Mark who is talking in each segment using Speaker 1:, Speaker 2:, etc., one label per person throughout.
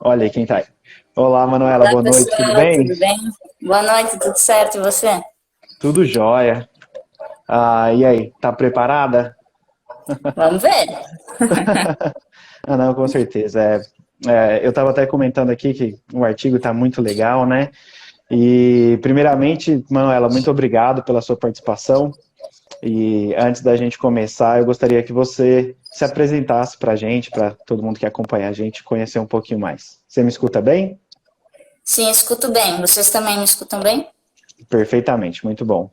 Speaker 1: Olha aí quem tá aí. Olá, Manuela,
Speaker 2: Olá,
Speaker 1: boa noite, tudo
Speaker 2: pessoal,
Speaker 1: bem?
Speaker 2: tudo bem? Boa noite, tudo certo? E você?
Speaker 1: Tudo jóia. E aí, tá preparada?
Speaker 2: Vamos ver.
Speaker 1: Ah, não, com certeza. Eu estava até comentando aqui que o artigo está muito legal, né? E, primeiramente, Manuela, muito obrigado pela sua participação. E antes da gente começar, eu gostaria que você se apresentasse para a gente, para todo mundo que acompanha a gente, conhecer um pouquinho mais. Você me escuta bem?
Speaker 2: Sim, escuto bem. Vocês também me escutam bem?
Speaker 1: Perfeitamente, muito bom.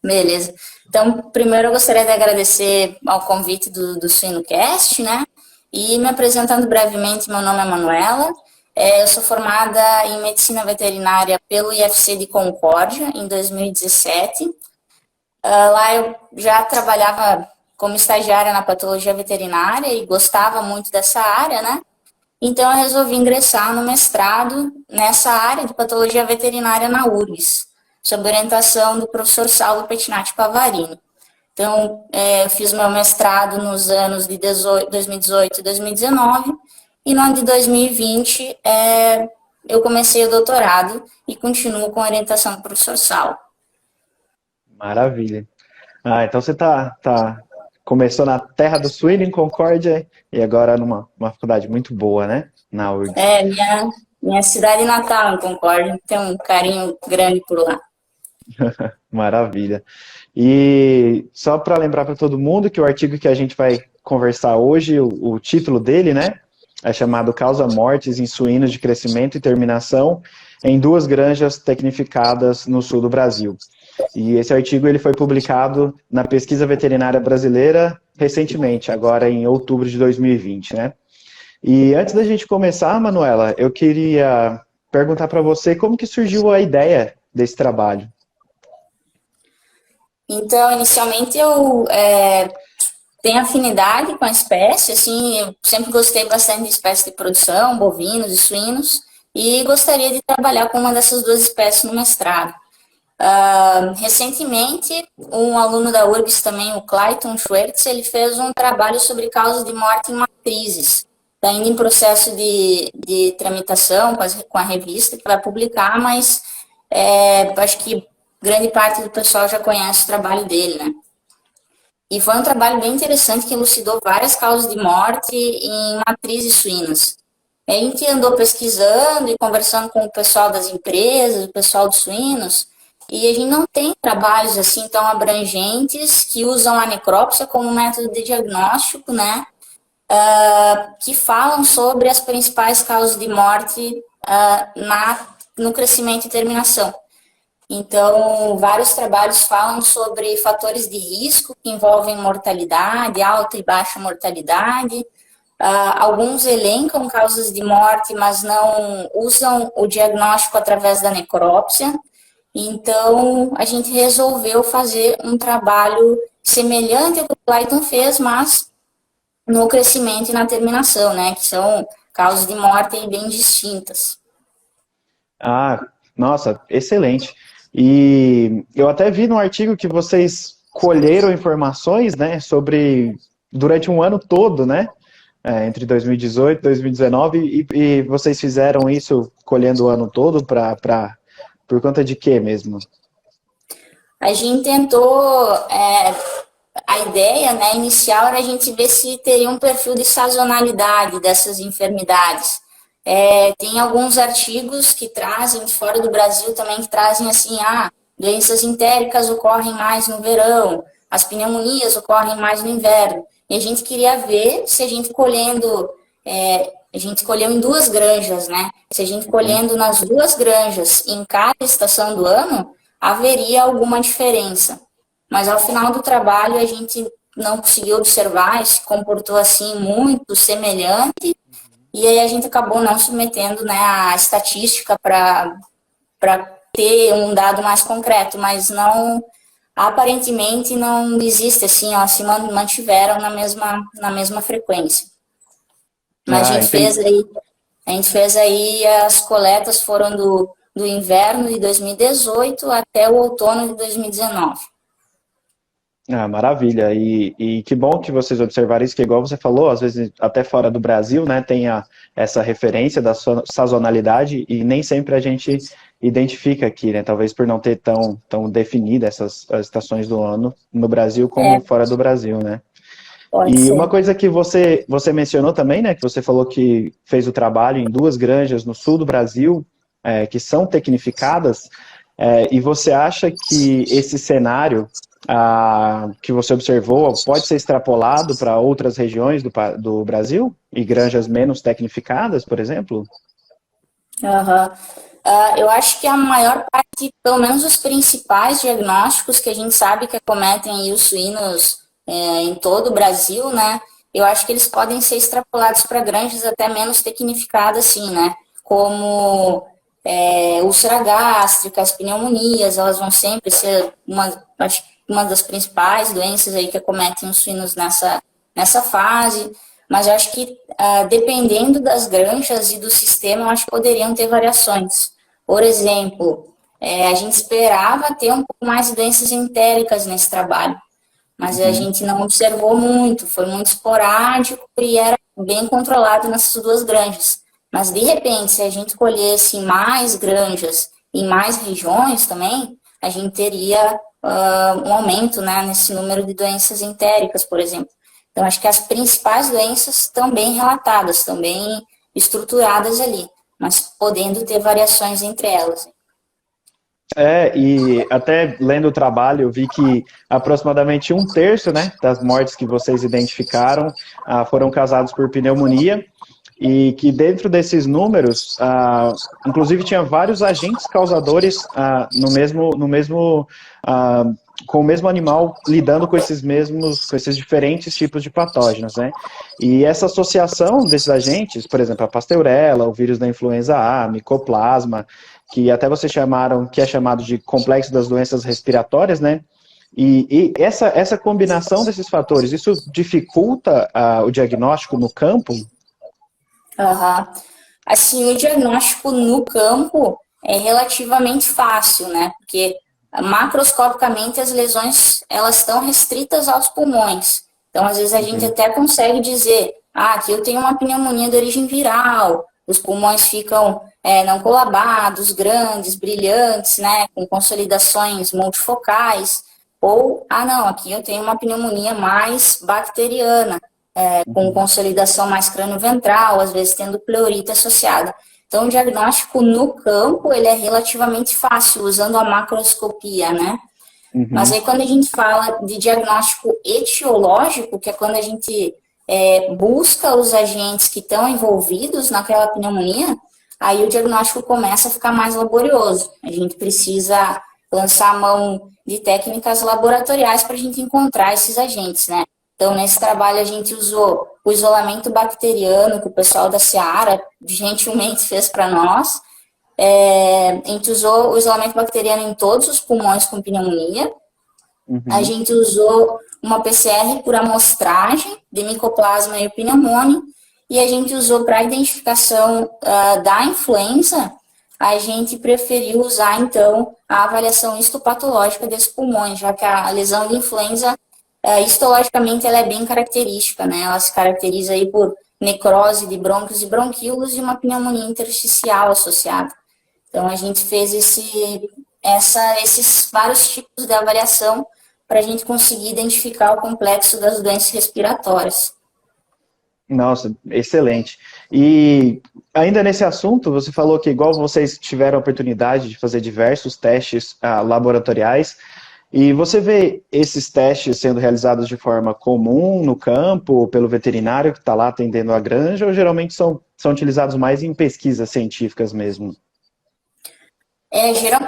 Speaker 2: Beleza. Então, primeiro eu gostaria de agradecer ao convite do SuinoCast, né? E me apresentando brevemente, meu nome é Manuela. Eu sou formada em Medicina Veterinária pelo IFC de Concórdia, em 2017. Lá eu já trabalhava como estagiária na patologia veterinária e gostava muito dessa área, né? Então, eu resolvi ingressar no mestrado nessa área de patologia veterinária na URGS, sob orientação do professor Saulo Pettinati Pavarino. Então, eu fiz meu mestrado nos anos de 2018 e 2019, e no ano de 2020 eu comecei o doutorado e continuo com a orientação do professor Saulo.
Speaker 1: Maravilha. Então você começou na terra do suíno, em Concórdia, e agora numa faculdade muito boa, né? Na URGS.
Speaker 2: Minha cidade natal, em Concórdia, tem um carinho grande por lá.
Speaker 1: Maravilha. E só para lembrar para todo mundo que o artigo que a gente vai conversar hoje, o título dele, né, é chamado Causa Mortes em Suínos de Crescimento e Terminação em duas granjas tecnificadas no sul do Brasil. E esse artigo ele foi publicado na Pesquisa Veterinária Brasileira recentemente, agora em outubro de 2020, né? E antes da gente começar, Manuela, eu queria perguntar para você como que surgiu a ideia desse trabalho.
Speaker 2: Então, inicialmente eu tenho afinidade com a espécie, assim, eu sempre gostei bastante de espécies de produção, bovinos e suínos, e gostaria de trabalhar com uma dessas duas espécies no mestrado. Recentemente, um aluno da URGS também, o Clayton Schwertz, ele fez um trabalho sobre causas de morte em matrizes. Está ainda em processo de tramitação com a revista que vai publicar, mas acho que grande parte do pessoal já conhece o trabalho dele, né? E foi um trabalho bem interessante que elucidou várias causas de morte em matrizes suínas. A gente andou pesquisando e conversando com o pessoal das empresas, o pessoal dos suínos, e a gente não tem trabalhos assim tão abrangentes que usam a necrópsia como método de diagnóstico, né? Que falam sobre as principais causas de morte no crescimento e terminação. Então, vários trabalhos falam sobre fatores de risco que envolvem mortalidade, alta e baixa mortalidade. Alguns elencam causas de morte, mas não usam o diagnóstico através da necrópsia. Então, a gente resolveu fazer um trabalho semelhante ao que o Clayton fez, mas no crescimento e na terminação, né? Que são causas de morte bem distintas.
Speaker 1: Ah, nossa, excelente. E eu até vi no artigo que vocês colheram informações, né, sobre durante um ano todo, né, entre 2018 e 2019, e vocês fizeram isso colhendo o ano todo por conta de quê mesmo?
Speaker 2: A gente tentou, a ideia, né, inicial era a gente ver se teria um perfil de sazonalidade dessas enfermidades. Tem alguns artigos que trazem, de fora do Brasil também, que trazem assim, doenças entéricas ocorrem mais no verão, as pneumonias ocorrem mais no inverno. E a gente queria ver se a gente colhendo, a gente colheu em duas granjas, né? Se a gente colhendo nas duas granjas em cada estação do ano, haveria alguma diferença. Mas ao final do trabalho a gente não conseguiu observar, se comportou assim muito semelhante, e aí a gente acabou não submetendo, né, a estatística para ter um dado mais concreto, mas não, aparentemente não existe assim, elas se mantiveram na mesma frequência. Mas
Speaker 1: Ah, entendi.
Speaker 2: a gente fez aí, as coletas foram do inverno de 2018 até o outono de 2019.
Speaker 1: Ah, maravilha. E que bom que vocês observaram isso, que igual você falou, às vezes até fora do Brasil, né, tem essa referência da sazonalidade e nem sempre a gente identifica aqui, né, talvez por não ter tão definida essas as estações do ano no Brasil como
Speaker 2: É,
Speaker 1: fora do Brasil, né?
Speaker 2: pode
Speaker 1: E uma
Speaker 2: ser.
Speaker 1: coisa que você mencionou também, né, que você falou que fez o trabalho em duas granjas no sul do Brasil, que são tecnificadas, e você acha que esse cenário que você observou pode ser extrapolado para outras regiões do Brasil? E granjas menos tecnificadas, por exemplo?
Speaker 2: Aham. Eu acho que a maior parte, pelo menos os principais diagnósticos que a gente sabe que acometem aí os suínos em todo o Brasil, né? Eu acho que eles podem ser extrapolados para granjas até menos tecnificadas, assim, né? Como úlcera gástrica, as pneumonias, elas vão sempre ser acho que uma das principais doenças aí que acometem os suínos nessa fase. Mas eu acho que, dependendo das granjas e do sistema, eu acho que poderiam ter variações. Por exemplo, a gente esperava ter um pouco mais de doenças entéricas nesse trabalho, mas a
Speaker 1: Uhum.
Speaker 2: gente não observou muito, foi muito esporádico e era bem controlado nessas duas granjas. Mas, de repente, se a gente colhesse mais granjas em mais regiões também, a gente teria um aumento, né, nesse número de doenças entéricas, por exemplo. Então, acho que as principais doenças estão bem relatadas, estão bem estruturadas ali, mas podendo ter variações entre elas.
Speaker 1: E até lendo o trabalho, eu vi que aproximadamente um terço, né, das mortes que vocês identificaram foram causadas por pneumonia, e que dentro desses números, inclusive tinha vários agentes causadores ah, com o mesmo animal lidando com com esses diferentes tipos de patógenos, né? E essa associação desses agentes, por exemplo, a pasteurella, o vírus da influenza A, micoplasma, que até vocês chamaram, que é chamado de complexo das doenças respiratórias, né? E essa combinação desses fatores, isso dificulta o diagnóstico no campo?
Speaker 2: Uhum. Assim, o diagnóstico no campo é relativamente fácil, né? Porque macroscopicamente as lesões elas estão restritas aos pulmões. Então, às vezes a gente
Speaker 1: Uhum.
Speaker 2: até consegue dizer, aqui eu tenho uma pneumonia de origem viral, os pulmões ficam não colabados, grandes, brilhantes, né? Com consolidações multifocais. Ou, não, aqui eu tenho uma pneumonia mais bacteriana com
Speaker 1: Uhum.
Speaker 2: consolidação mais crânio-ventral, às vezes tendo pleurite associada. Então, o diagnóstico no campo, ele é relativamente fácil, usando a macroscopia, né? Mas
Speaker 1: Uhum.
Speaker 2: aí, quando a gente fala de diagnóstico etiológico, que é quando a gente busca os agentes que estão envolvidos naquela pneumonia, aí o diagnóstico começa a ficar mais laborioso. A gente precisa lançar a mão de técnicas laboratoriais para a gente encontrar esses agentes, né? Então, nesse trabalho, a gente usou o isolamento bacteriano que o pessoal da Seara gentilmente fez para nós. A gente usou o isolamento bacteriano em todos os pulmões com pneumonia. A
Speaker 1: Uhum.
Speaker 2: gente usou uma PCR por amostragem de micoplasma e pneumônio. E a gente usou para a identificação da influenza, a gente preferiu usar, então, a avaliação histopatológica desses pulmões, já que a lesão de influenza histologicamente ela é bem característica, né? Ela se caracteriza aí por necrose de brônquios e bronquíolos e uma pneumonia intersticial associada. Então a gente fez esses vários tipos de avaliação para a gente conseguir identificar o complexo das doenças respiratórias.
Speaker 1: Nossa, excelente. E ainda nesse assunto, você falou que igual vocês tiveram a oportunidade de fazer diversos testes laboratoriais, e você vê esses testes sendo realizados de forma comum no campo, pelo veterinário que está lá atendendo a granja, ou geralmente são utilizados mais em pesquisas científicas mesmo?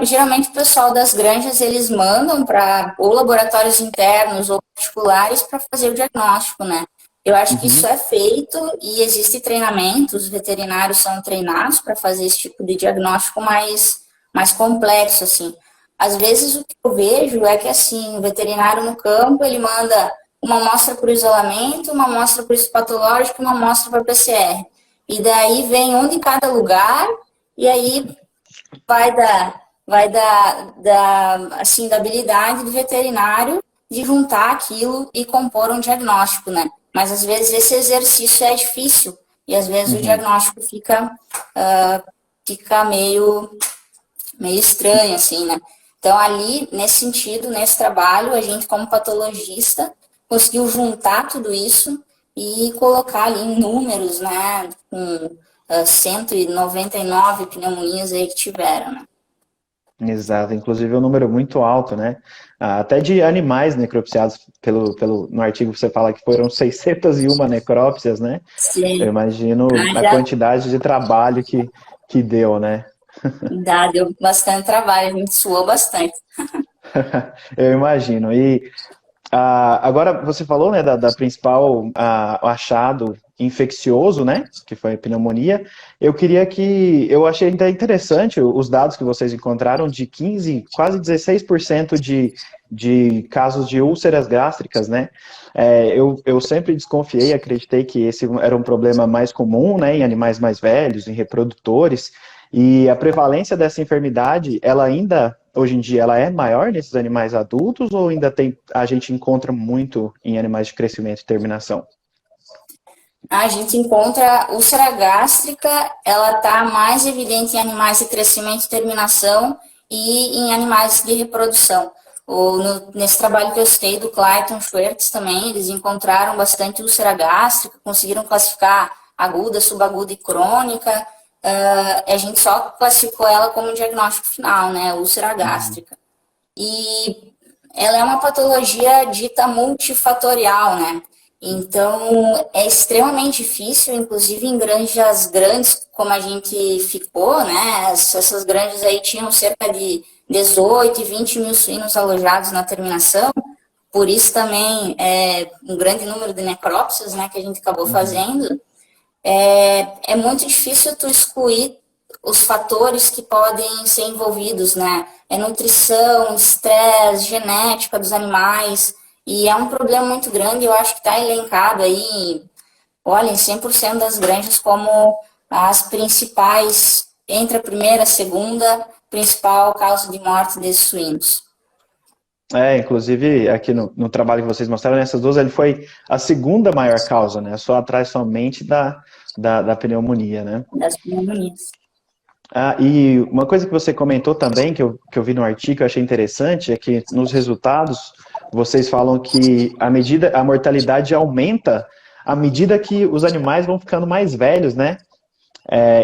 Speaker 2: Geralmente o pessoal das granjas eles mandam para ou laboratórios internos ou particulares para fazer o diagnóstico, né? Eu acho que isso
Speaker 1: Uhum.
Speaker 2: é feito e existe treinamento, os veterinários são treinados para fazer esse tipo de diagnóstico mais complexo, assim. Às vezes o que eu vejo é que, assim, o veterinário no campo, ele manda uma amostra para o isolamento, uma amostra para o histopatológico e uma amostra para o PCR. E daí vem um de cada lugar e aí vai da habilidade do veterinário de juntar aquilo e compor um diagnóstico, né? Mas às vezes esse exercício é difícil e às vezes o diagnóstico fica meio estranho, assim, né? Então ali, nesse sentido, nesse trabalho, a gente como patologista conseguiu juntar tudo isso e colocar ali em números, né? Com 199 pneumonias aí que tiveram, né?
Speaker 1: Exato, inclusive é um número muito alto, né? Até de animais necropsiados, no artigo você fala que foram 601 necrópsias, né? Eu
Speaker 2: Sim.
Speaker 1: imagino a
Speaker 2: Já
Speaker 1: quantidade de trabalho que deu, né?
Speaker 2: deu bastante trabalho, a gente suou bastante.
Speaker 1: Eu imagino. E agora você falou, né, da principal achado infeccioso, né, que foi a pneumonia. Eu achei até interessante os dados que vocês encontraram de 15, quase 16% de casos de úlceras gástricas, né? Eu sempre desconfiei, acreditei que esse era um problema mais comum, né, em animais mais velhos, em reprodutores, e a prevalência dessa enfermidade, ela ainda, hoje em dia, ela é maior nesses animais adultos ou a gente encontra muito em animais de crescimento e terminação?
Speaker 2: A gente encontra úlcera gástrica, ela está mais evidente em animais de crescimento e terminação e em animais de reprodução. Nesse trabalho que eu citei do Clayton Schwartz também, eles encontraram bastante úlcera gástrica, conseguiram classificar aguda, subaguda e crônica. A gente só classificou ela como um diagnóstico final, né, úlcera gástrica. E ela é uma patologia dita multifatorial, né? Então, é extremamente difícil, inclusive em granjas grandes, como a gente ficou, né? Essas granjas aí tinham cerca de 18 e 20 mil suínos alojados na terminação, por isso também um grande número de necrópsias, né, que a gente acabou fazendo. É muito difícil tu excluir os fatores que podem ser envolvidos, né? É nutrição, estresse, genética dos animais, e é um problema muito grande, eu acho que está elencado aí, olha, em 100% das granjas como as principais, entre a primeira e a segunda, principal causa de morte desses suínos.
Speaker 1: Inclusive, aqui no trabalho que vocês mostraram, nessas duas, ele foi a segunda maior causa, né? Só atrás somente da pneumonia, né?
Speaker 2: Das pneumonias.
Speaker 1: E uma coisa que você comentou também, que eu vi no artigo, eu achei interessante, é que nos resultados vocês falam que a mortalidade aumenta à medida que os animais vão ficando mais velhos, né?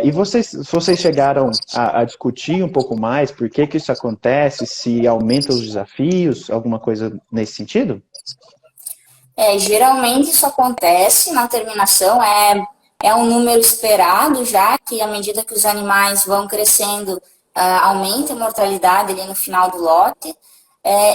Speaker 1: E vocês chegaram a discutir um pouco mais por que isso acontece, se aumenta os desafios, alguma coisa nesse sentido?
Speaker 2: Geralmente isso acontece na terminação, é um número esperado já, que à medida que os animais vão crescendo, aumenta a mortalidade ali no final do lote,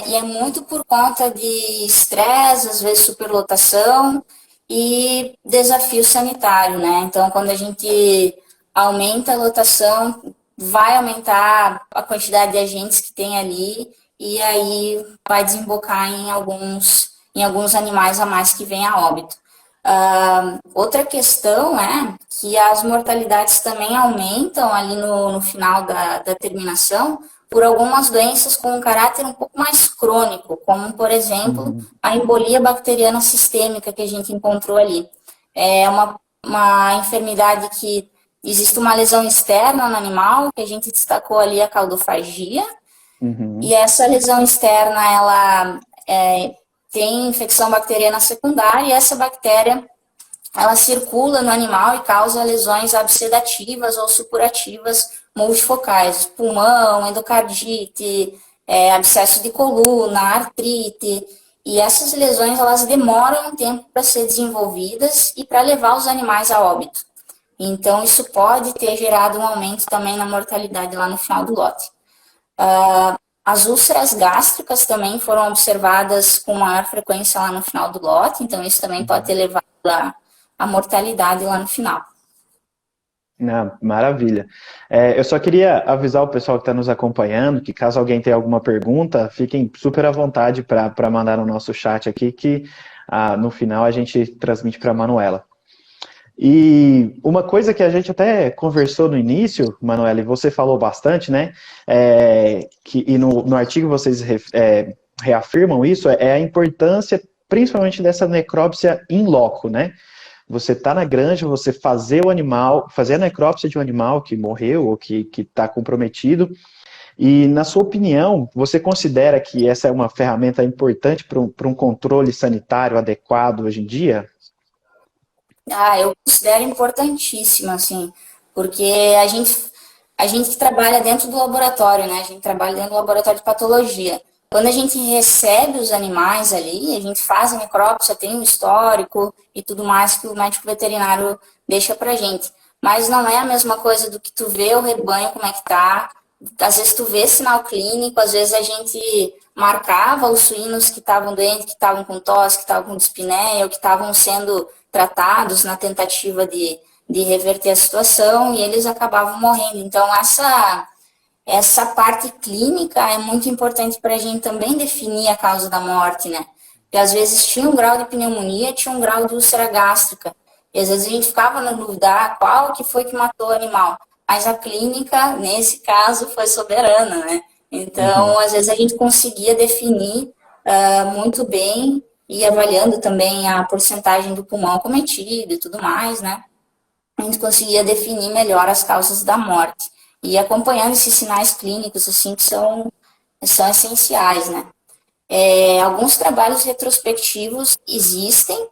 Speaker 2: e é muito por conta de estresse, às vezes superlotação e desafio sanitário, né? Então, quando a gente aumenta a lotação, vai aumentar a quantidade de agentes que tem ali, e aí vai desembocar em alguns animais a mais que vêm a óbito. Outra questão é que as mortalidades também aumentam ali no final da terminação por algumas doenças com um caráter um pouco mais crônico, como, por exemplo, a embolia bacteriana sistêmica que a gente encontrou ali. É uma enfermidade que existe uma lesão externa no animal, que a gente destacou ali a caudofagia, e essa lesão externa, ela tem infecção bacteriana secundária, e essa bactéria, ela circula no animal e causa lesões absedativas ou supurativas multifocais, pulmão, endocardite, abscesso de coluna, artrite, e essas lesões, elas demoram um tempo para ser desenvolvidas e para levar os animais a óbito. Então, isso pode ter gerado um aumento também na mortalidade lá no final do lote. As úlceras gástricas também foram observadas com maior frequência lá no final do lote, então isso também pode ter levado a mortalidade lá no final.
Speaker 1: Maravilha. Eu só queria avisar o pessoal que está nos acompanhando que caso alguém tenha alguma pergunta, fiquem super à vontade para mandar no nosso chat aqui, que no final a gente transmite para a Manuela. E uma coisa que a gente até conversou no início, Manuela, e você falou bastante, né? E no artigo vocês reafirmam isso é a importância, principalmente dessa necrópsia in loco, né? Você tá na granja, você fazer o animal, fazer a necrópsia de um animal que morreu ou que está comprometido. E, na sua opinião, você considera que essa é uma ferramenta importante para um controle sanitário adequado hoje em dia?
Speaker 2: Eu considero importantíssima, assim, porque a gente trabalha dentro do laboratório, né? A gente trabalha dentro do laboratório de patologia. Quando a gente recebe os animais ali, a gente faz a necrópsia, tem um histórico e tudo mais que o médico veterinário deixa pra gente. Mas não é a mesma coisa do que tu vê o rebanho, como é que tá. Às vezes tu vê sinal clínico, às vezes a gente marcava os suínos que estavam doentes, que estavam com tosse, que estavam com dispneia, ou que estavam sendo tratados na tentativa de reverter a situação, e eles acabavam morrendo. Então, essa parte clínica é muito importante para a gente também definir a causa da morte, né? Porque às vezes tinha um grau de pneumonia, tinha um grau de úlcera gástrica, e às vezes a gente ficava na dúvida, qual que foi que matou o animal? Mas a clínica, nesse caso, foi soberana, né? Então, às vezes a gente conseguia definir muito bem e avaliando também a porcentagem do pulmão cometido e tudo mais, né? A gente conseguia definir melhor as causas da morte. E acompanhando esses sinais clínicos, assim, que são essenciais, né? Alguns trabalhos retrospectivos existem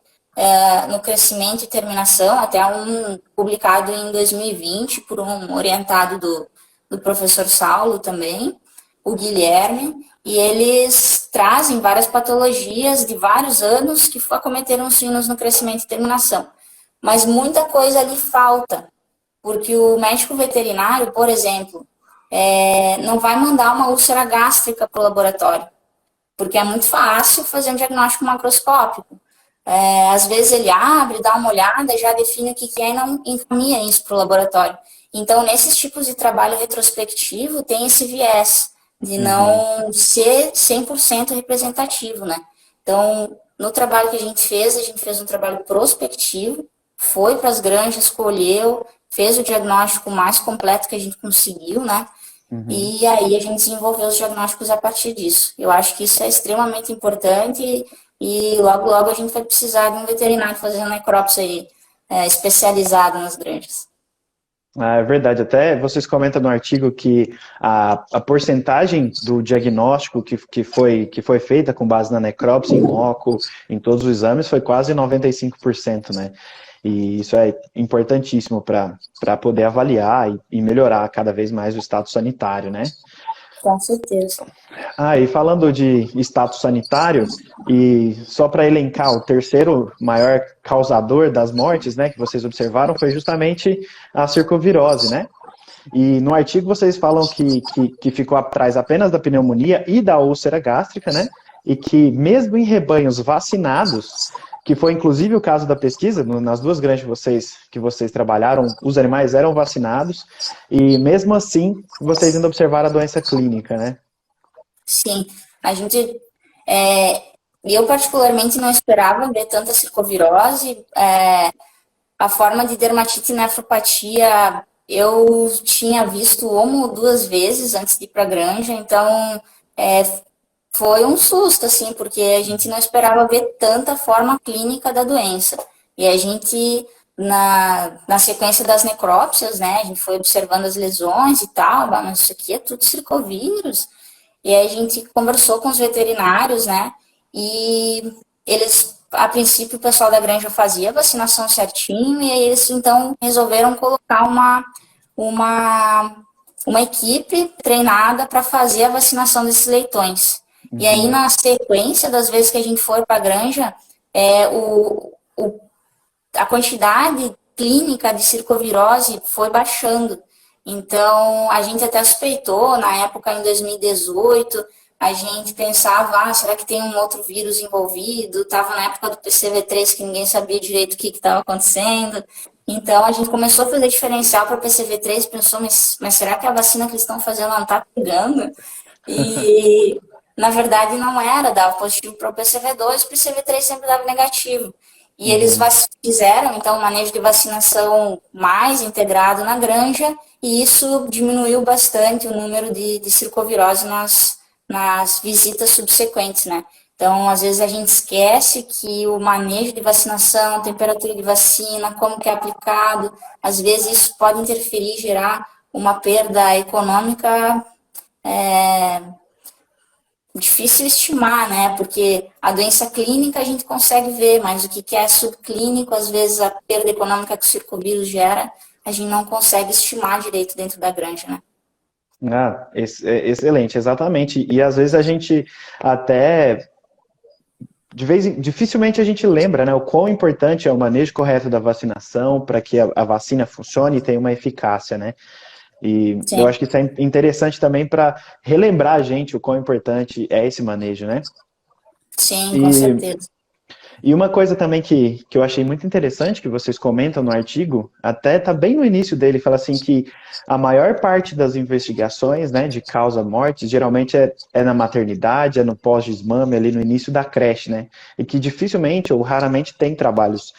Speaker 2: no crescimento e terminação, até um publicado em 2020 por um orientado do professor Saulo também, o Guilherme, e eles trazem várias patologias de vários anos que acometeram os suínos no crescimento e terminação. Mas muita coisa ali falta, porque o médico veterinário, por exemplo, não vai mandar uma úlcera gástrica para o laboratório, porque é muito fácil fazer um diagnóstico macroscópico. Às vezes ele abre, dá uma olhada, já define o que é e não encaminha isso para o laboratório. Então, nesses tipos de trabalho retrospectivo, tem esse viés de não ser 100% representativo, né? Então, no trabalho que a gente fez um trabalho prospectivo, foi para as granjas, colheu, fez o diagnóstico mais completo que a gente conseguiu, né? E aí a gente desenvolveu os diagnósticos a partir disso. Eu acho que isso é extremamente importante e logo, logo a gente vai precisar de um veterinário fazendo necrópsia aí, especializado nas granjas.
Speaker 1: É verdade, até vocês comentam no artigo que a porcentagem do diagnóstico que foi feita com base na necrópsia em loco, em todos os exames, foi quase 95%, né? E isso é importantíssimo para poder avaliar e melhorar cada vez mais o status sanitário, né?
Speaker 2: Com certeza.
Speaker 1: E falando de status sanitário, e só para elencar, o terceiro maior causador das mortes, né, que vocês observaram, foi justamente a circovirose, né? E no artigo vocês falam que ficou atrás apenas da pneumonia e da úlcera gástrica, né? E que mesmo em rebanhos vacinados, que foi inclusive o caso da pesquisa, nas duas granjas que vocês trabalharam, os animais eram vacinados, e mesmo assim, vocês ainda observaram a doença clínica, né?
Speaker 2: Sim, a gente, eu particularmente não esperava ver tanta circovirose, a forma de dermatite e nefropatia eu tinha visto uma ou duas vezes antes de ir para a granja, então foi um susto, assim, porque a gente não esperava ver tanta forma clínica da doença. E a gente, na sequência das necrópsias, né, a gente foi observando as lesões e tal, mas isso aqui é tudo circovírus. E aí a gente conversou com os veterinários, né, e eles, a princípio, o pessoal da granja fazia a vacinação certinho, e aí eles, então, resolveram colocar uma equipe treinada para fazer a vacinação desses leitões. E aí, na sequência das vezes que a gente foi para a granja, a quantidade clínica de circovirose foi baixando. Então, a gente até suspeitou, na época, em 2018, a gente pensava, será que tem um outro vírus envolvido? Estava na época do PCV3, que ninguém sabia direito o que estava acontecendo. Então, a gente começou a fazer diferencial para PCV3, pensou, mas será que a vacina que eles estão fazendo não está pegando? E, na verdade, não era, dava positivo para o PCV2, o PCV3 sempre dava negativo. E eles fizeram, então, um manejo de vacinação mais integrado na granja, e isso diminuiu bastante o número de circovirose nas nas visitas subsequentes, né? Então, às vezes a gente esquece que o manejo de vacinação, temperatura de vacina, como que é aplicado, às vezes isso pode interferir, gerar uma perda econômica difícil estimar, né? Porque a doença clínica a gente consegue ver, mas o que é subclínico, às vezes a perda econômica que o circovírus gera, a gente não consegue estimar direito dentro da granja, né?
Speaker 1: Excelente, exatamente. E às vezes a gente até dificilmente a gente lembra, né, o quão importante é o manejo correto da vacinação para que a vacina funcione e tenha uma eficácia, né? E
Speaker 2: Sim.
Speaker 1: eu acho que isso é interessante também para relembrar a gente o quão importante é esse manejo, né?
Speaker 2: Sim, com certeza.
Speaker 1: E uma coisa também que eu achei muito interessante, que vocês comentam no artigo, até está bem no início dele, fala assim que a maior parte das investigações, né, de causa-morte, geralmente é na maternidade, é no pós-desmame, ali no início da creche, né? E que dificilmente ou raramente tem trabalhos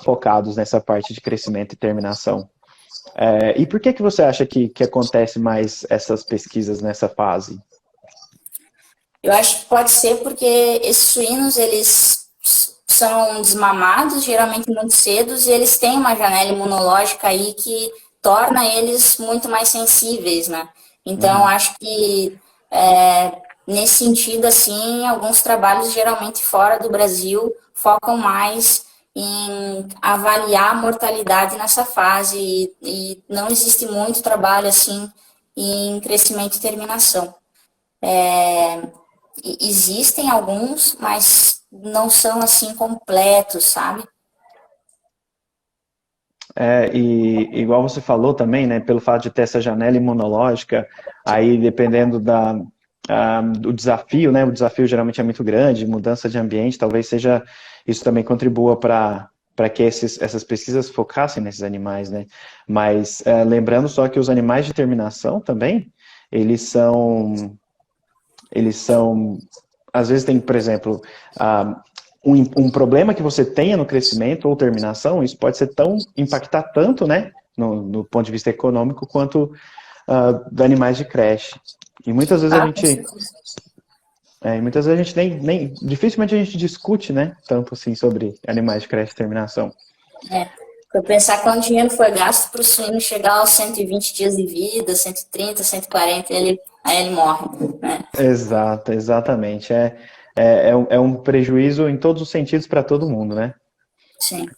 Speaker 1: focados nessa parte de crescimento e terminação. E por que você acha que acontece mais essas pesquisas nessa fase?
Speaker 2: Eu acho que pode ser porque esses suínos, eles são desmamados, geralmente muito cedos, e eles têm uma janela imunológica aí que torna eles muito mais sensíveis, né? Então, acho que nesse sentido, assim, alguns trabalhos, geralmente fora do Brasil, focam mais em avaliar a mortalidade nessa fase, e não existe muito trabalho, assim, em crescimento e terminação. Existem alguns, mas não são assim completos, sabe?
Speaker 1: E igual você falou também, né, pelo fato de ter essa janela imunológica, aí dependendo do desafio, né, o desafio geralmente é muito grande, mudança de ambiente, talvez seja, isso também contribua para que essas pesquisas focassem nesses animais, né, mas lembrando só que os animais de terminação também, eles são, às vezes tem, por exemplo, um problema que você tenha no crescimento ou terminação, isso pode ser impactar tanto, né, no ponto de vista econômico, quanto de animais de creche. E muitas vezes a gente dificilmente a gente discute, né, tanto assim sobre animais de creche e terminação.
Speaker 2: Para pensar quanto dinheiro foi gasto para o suíno chegar aos 120 dias de vida, 130, 140, aí ele morre, né?
Speaker 1: Exatamente. É um prejuízo em todos os sentidos para todo mundo, né?
Speaker 2: Sim.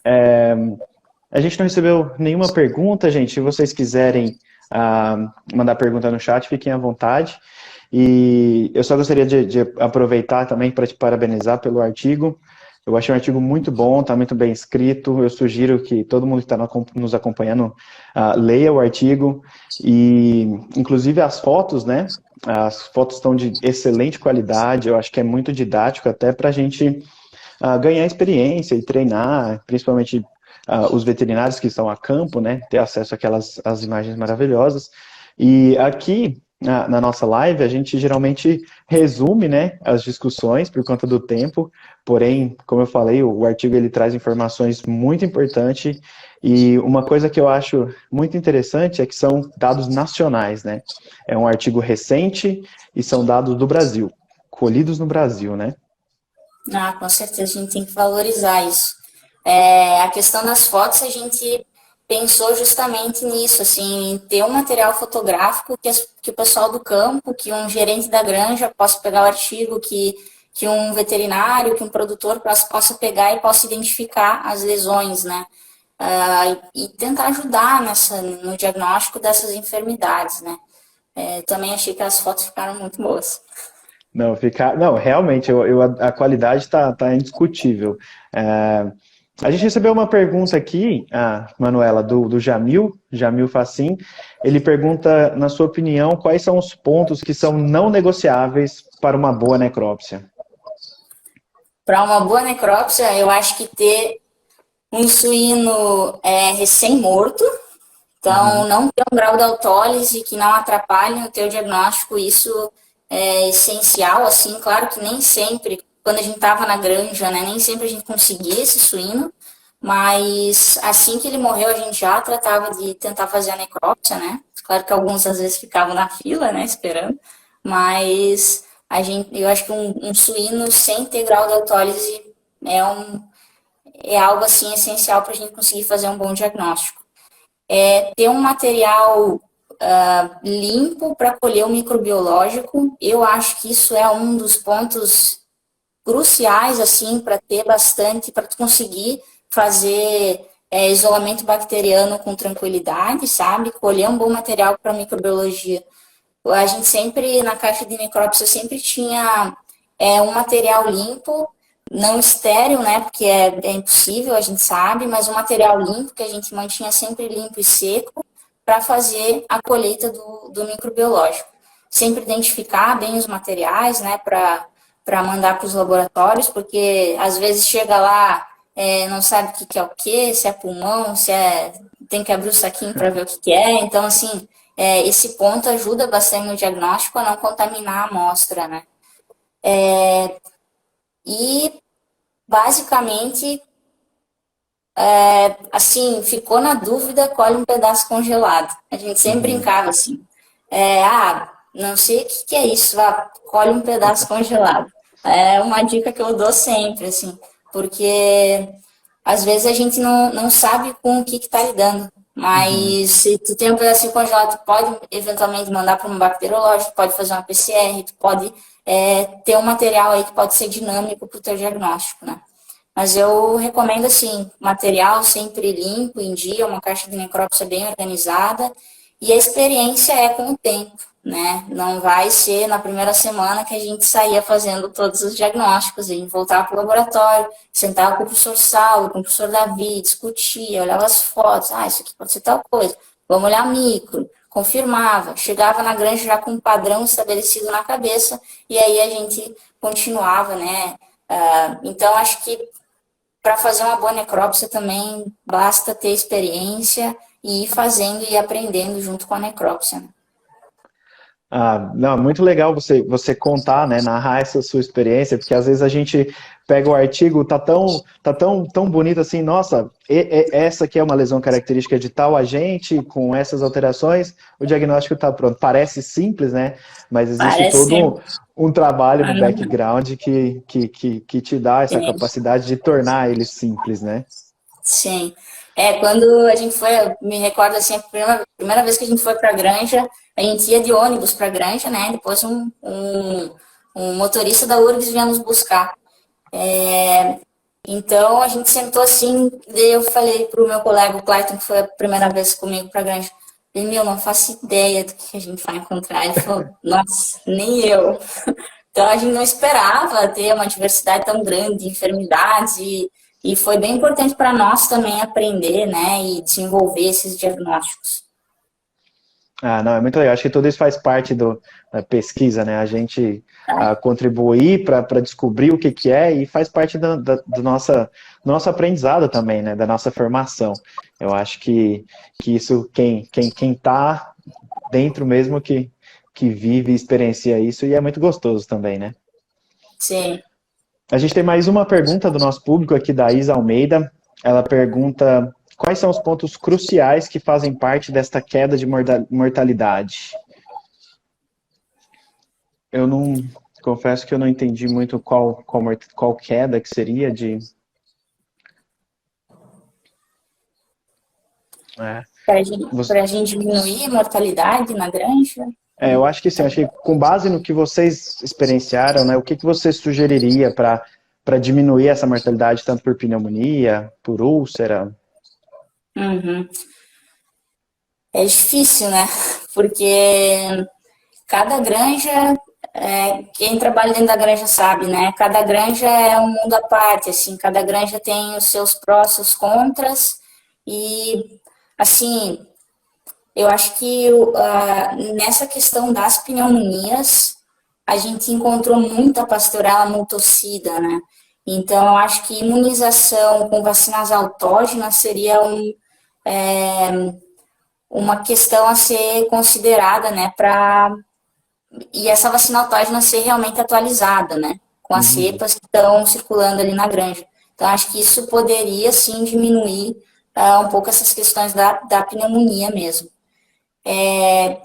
Speaker 1: A gente não recebeu nenhuma pergunta, gente. Se vocês quiserem mandar pergunta no chat, fiquem à vontade. E eu só gostaria de aproveitar também para te parabenizar pelo artigo. Eu achei um artigo muito bom, está muito bem escrito. Eu sugiro que todo mundo que está nos acompanhando leia o artigo. E, inclusive, as fotos, né? As fotos estão de excelente qualidade. Eu acho que é muito didático até para a gente ganhar experiência e treinar, principalmente os veterinários que estão a campo, né? Ter acesso às imagens maravilhosas. E aqui, na nossa live, a gente geralmente resume, né, as discussões por conta do tempo, porém, como eu falei, o artigo ele traz informações muito importantes e uma coisa que eu acho muito interessante é que são dados nacionais, né? É um artigo recente e são dados do Brasil, colhidos no Brasil, né?
Speaker 2: Com certeza, a gente tem que valorizar isso. A questão das fotos, a gente pensou justamente nisso, assim, em ter um material fotográfico que o pessoal do campo, que um gerente da granja possa pegar o artigo, que um veterinário, que um produtor possa pegar e possa identificar as lesões, né? E tentar ajudar no diagnóstico dessas enfermidades, né? Também achei que as fotos ficaram muito boas.
Speaker 1: Não, realmente, a qualidade está indiscutível. A gente recebeu uma pergunta aqui, Manuela, do Jamil Facim. Ele pergunta, na sua opinião, quais são os pontos que são não negociáveis para uma boa necrópsia?
Speaker 2: Para uma boa necrópsia, eu acho que ter um suíno recém-morto, então não ter um grau de autólise que não atrapalhe o teu diagnóstico, isso é essencial, assim, claro que nem sempre, quando a gente estava na granja, né, nem sempre a gente conseguia esse suíno, mas assim que ele morreu, a gente já tratava de tentar fazer a necrópsia, né, claro que alguns às vezes ficavam na fila, né, esperando, mas eu acho que um suíno sem ter grau de autólise é algo assim essencial para a gente conseguir fazer um bom diagnóstico. Ter um material limpo para colher o microbiológico, eu acho que isso é um dos pontos cruciais assim para ter bastante, para tu conseguir fazer isolamento bacteriano com tranquilidade, sabe? Colher um bom material para microbiologia. A gente sempre, na caixa de necrópsia, sempre tinha um material limpo, não estéril, né, porque é impossível, a gente sabe, mas um material limpo, que a gente mantinha sempre limpo e seco, para fazer a colheita do microbiológico. Sempre identificar bem os materiais, né, para mandar para os laboratórios, porque às vezes chega lá, não sabe o que é o quê, se é pulmão, tem que abrir o saquinho para ver o que é, então, assim, esse ponto ajuda bastante no diagnóstico a não contaminar a amostra, né. E, basicamente, assim, ficou na dúvida, colhe um pedaço congelado. A gente sempre brincava assim, não sei o que é isso, colhe um pedaço congelado. É uma dica que eu dou sempre, assim, porque às vezes a gente não sabe com o que está lidando. Mas se tu tem um pedacinho congelado, tu pode eventualmente mandar para um bacteriológico, pode fazer uma PCR, tu pode ter um material aí que pode ser dinâmico para o teu diagnóstico, né? Mas eu recomendo, assim, material sempre limpo, em dia, uma caixa de necrópsia bem organizada, e a experiência é com o tempo, né? Não vai ser na primeira semana que a gente saía fazendo todos os diagnósticos, a gente voltava para o laboratório, sentava com o professor Saulo, com o professor Davi, discutia, olhava as fotos, isso aqui pode ser tal coisa, vamos olhar micro, confirmava, chegava na granja já com um padrão estabelecido na cabeça, e aí a gente continuava, né? Então, acho que para fazer uma boa necrópsia também basta ter experiência e ir fazendo e aprendendo junto com a necrópsia. Né?
Speaker 1: Não, muito legal você contar, né, narrar essa sua experiência, porque às vezes a gente pega o artigo, tá tão bonito assim, nossa, essa aqui é uma lesão característica de tal agente, com essas alterações, o diagnóstico tá pronto. Parece simples, né, mas existe todo um trabalho no background que te dá essa capacidade de tornar ele simples, né?
Speaker 2: Sim. Quando a gente foi, eu me recordo assim, a primeira vez que a gente foi para a granja, a gente ia de ônibus para a granja, né? Depois um motorista da URGS vinha nos buscar. Então a gente sentou assim, daí eu falei pro meu colega, o Clayton, que foi a primeira vez comigo para a granja, ele, não faço ideia do que a gente vai encontrar. Ele falou, nossa, nem eu. Então a gente não esperava ter uma diversidade tão grande de enfermidades e foi bem importante para nós também aprender, né, e desenvolver esses diagnósticos.
Speaker 1: Não, é muito legal. Acho que tudo isso faz parte da pesquisa, né? A gente contribuir para descobrir o que é e faz parte do nosso aprendizado também, né? Da nossa formação. Eu acho que isso, quem tá dentro mesmo que vive e experiencia isso, e é muito gostoso também, né?
Speaker 2: Sim.
Speaker 1: A gente tem mais uma pergunta do nosso público aqui, da Isa Almeida. Ela pergunta: quais são os pontos cruciais que fazem parte desta queda de mortalidade? Eu não, confesso que eu não entendi muito qual queda que seria de...
Speaker 2: Para a gente diminuir a mortalidade na granja?
Speaker 1: Eu acho que sim, acho que com base no que vocês experienciaram, né, o que você sugeriria para diminuir essa mortalidade, tanto por pneumonia, por úlcera?
Speaker 2: É difícil, né? Porque cada granja, quem trabalha dentro da granja sabe, né? Cada granja é um mundo à parte, assim, cada granja tem os seus prós, seus contras, e, assim, eu acho que nessa questão das pneumonias, a gente encontrou muita pastorela multocida, né? Então, eu acho que imunização com vacinas autógenas seria uma questão a ser considerada, né? E essa vacina autógena ser realmente atualizada, né? Com as cepas que estão circulando ali na granja. Então, acho que isso poderia, sim, diminuir um pouco essas questões da pneumonia mesmo.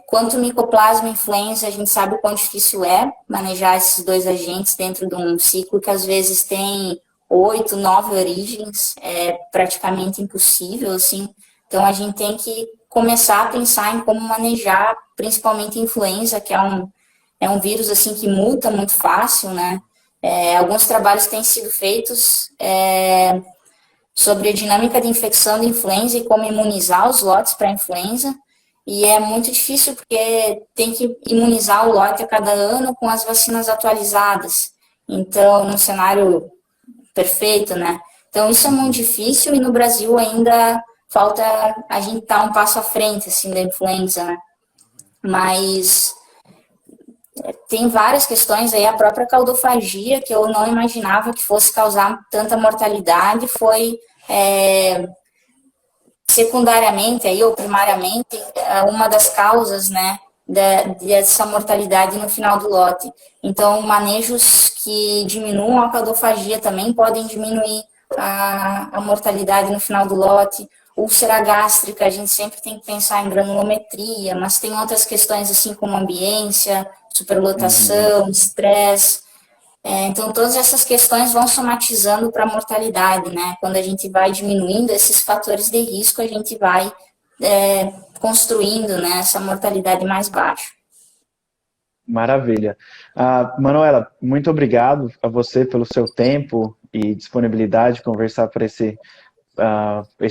Speaker 2: quanto Mycoplasma e influenza, a gente sabe o quão difícil é manejar esses dois agentes dentro de um ciclo que às vezes tem 8, 9 origens, é praticamente impossível, assim. Então, a gente tem que começar a pensar em como manejar, principalmente influenza, que é um vírus, assim, que muta muito fácil, né? Alguns trabalhos têm sido feitos sobre a dinâmica de infecção de influenza e como imunizar os lotes para influenza, e é muito difícil porque tem que imunizar o lote a cada ano com as vacinas atualizadas. Então, num cenário perfeito, né? Então, isso é muito difícil e no Brasil ainda falta a gente estar um passo à frente, assim, da influenza, né? Mas tem várias questões aí, a própria caldofagia, que eu não imaginava que fosse causar tanta mortalidade, foi secundariamente aí, ou primariamente, uma das causas, né, dessa mortalidade no final do lote. Então, manejos que diminuam a caldofagia também podem diminuir a mortalidade no final do lote. Úlcera gástrica, a gente sempre tem que pensar em granulometria, mas tem outras questões assim como ambiência, superlotação, estresse. Então, todas essas questões vão somatizando para a mortalidade, né? Quando a gente vai diminuindo esses fatores de risco, a gente vai construindo, né, essa mortalidade mais baixa.
Speaker 1: Maravilha. Manuela, muito obrigado a você pelo seu tempo e disponibilidade de conversar por esse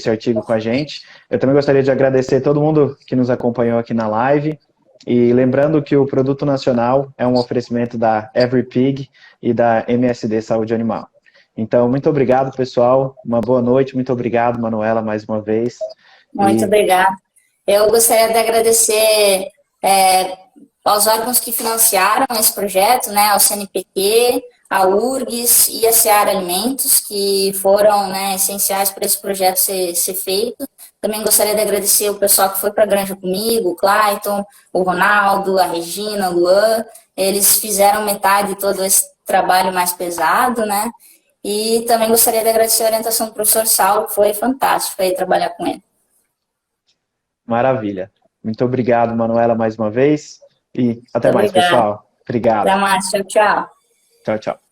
Speaker 1: artigo com a gente. Eu também gostaria de agradecer a todo mundo que nos acompanhou aqui na live. E lembrando que o Produto Nacional é um oferecimento da EveryPig e da MSD Saúde Animal. Então, muito obrigado, pessoal. Uma boa noite. Muito obrigado, Manuela, mais uma vez.
Speaker 2: Muito obrigada. Eu gostaria de agradecer aos órgãos que financiaram esse projeto, né, ao CNPq, a URGS e a Seara Alimentos, que foram, né, essenciais para esse projeto ser feito. Também gostaria de agradecer o pessoal que foi para a granja comigo, o Clayton, o Ronaldo, a Regina, o Luan. Eles fizeram metade de todo esse trabalho mais pesado, né? E também gostaria de agradecer a orientação do professor Saulo, que foi fantástico aí trabalhar com ele.
Speaker 1: Maravilha. Muito obrigado, Manuela, mais uma vez. E até mais,
Speaker 2: Obrigada.
Speaker 1: pessoal. Obrigado.
Speaker 2: Até mais. Tchau, tchau.
Speaker 1: Tchau, tchau.